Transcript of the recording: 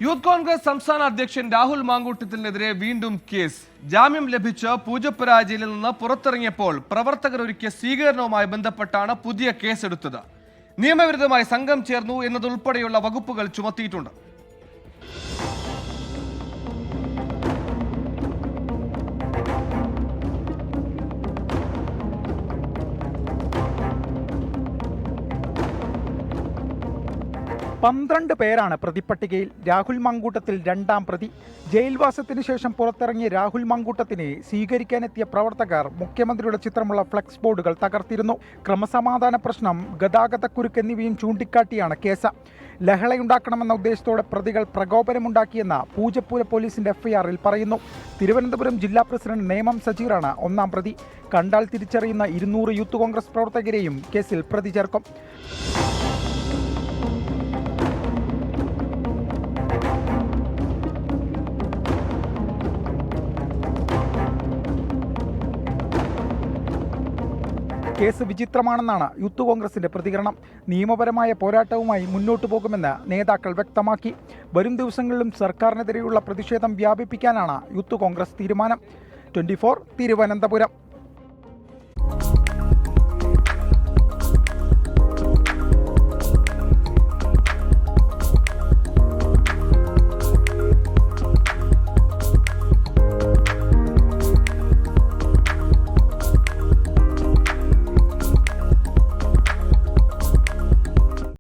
Youth Congress സംസ്ഥാന അധ്യക്ഷൻ രാഹുൽ മാങ്കൂട്ടത്തിനെതിരെ വീണ്ടും കേസ്. ജാമ്യം ലഭിച്ച് പൂജപ്പുര ജയിലിൽ നിന്ന് പുറത്തിറങ്ങിയപ്പോൾ പ്രവർത്തകർ ഒരുക്കിയ സ്വീകരണവുമായി ബന്ധപ്പെട്ടാണ് പുതിയ കേസെടുത്തത്. നിയമവിരുദ്ധമായി സംഘം ചേർന്നു എന്നതുൾപ്പെടെയുള്ള വകുപ്പുകൾ ചുമത്തിയിട്ടുണ്ട്. പന്ത്രണ്ട് പേരാണ് പ്രതിപ്പട്ടികയിൽ. രാഹുൽ മാങ്കൂട്ടത്തിൽ രണ്ടാം പ്രതി. ജയിൽവാസത്തിന് ശേഷം പുറത്തിറങ്ങിയ രാഹുൽ മാങ്കൂട്ടത്തിനെ സ്വീകരിക്കാനെത്തിയ പ്രവർത്തകർ മുഖ്യമന്ത്രിയുടെ ചിത്രമുള്ള ഫ്ലെക്സ് ബോർഡുകൾ തകർത്തിരുന്നു. ക്രമസമാധാന പ്രശ്നം, ഗതാഗതക്കുരുക്ക് എന്നിവയും ചൂണ്ടിക്കാട്ടിയാണ് കേസ്. ലഹളയുണ്ടാക്കണമെന്ന ഉദ്ദേശത്തോടെ പ്രതികൾ പ്രകോപനമുണ്ടാക്കിയെന്ന് പൂജപ്പുര പോലീസിന്റെ എഫ്ഐആറിൽ പറയുന്നു. തിരുവനന്തപുരം ജില്ലാ പ്രസിഡന്റ് നേമം സജീറാണ് ഒന്നാം പ്രതി. കണ്ടാൽ തിരിച്ചറിയുന്ന 200 യൂത്ത് കോൺഗ്രസ് പ്രവർത്തകരെയും കേസിൽ പ്രതി ചേർക്കും. കേസ് വിചിത്രമാണെന്നാണ് യൂത്ത് കോൺഗ്രസിന്റെ പ്രതികരണം. നിയമപരമായ പോരാട്ടവുമായി മുന്നോട്ടു പോകുമെന്ന് നേതാക്കൾ വ്യക്തമാക്കി. വരും ദിവസങ്ങളിലും സർക്കാരിനെതിരെയുള്ള പ്രതിഷേധം വ്യാപിപ്പിക്കാനാണ് യൂത്ത് കോൺഗ്രസ് തീരുമാനം. 24 തിരുവനന്തപുരം.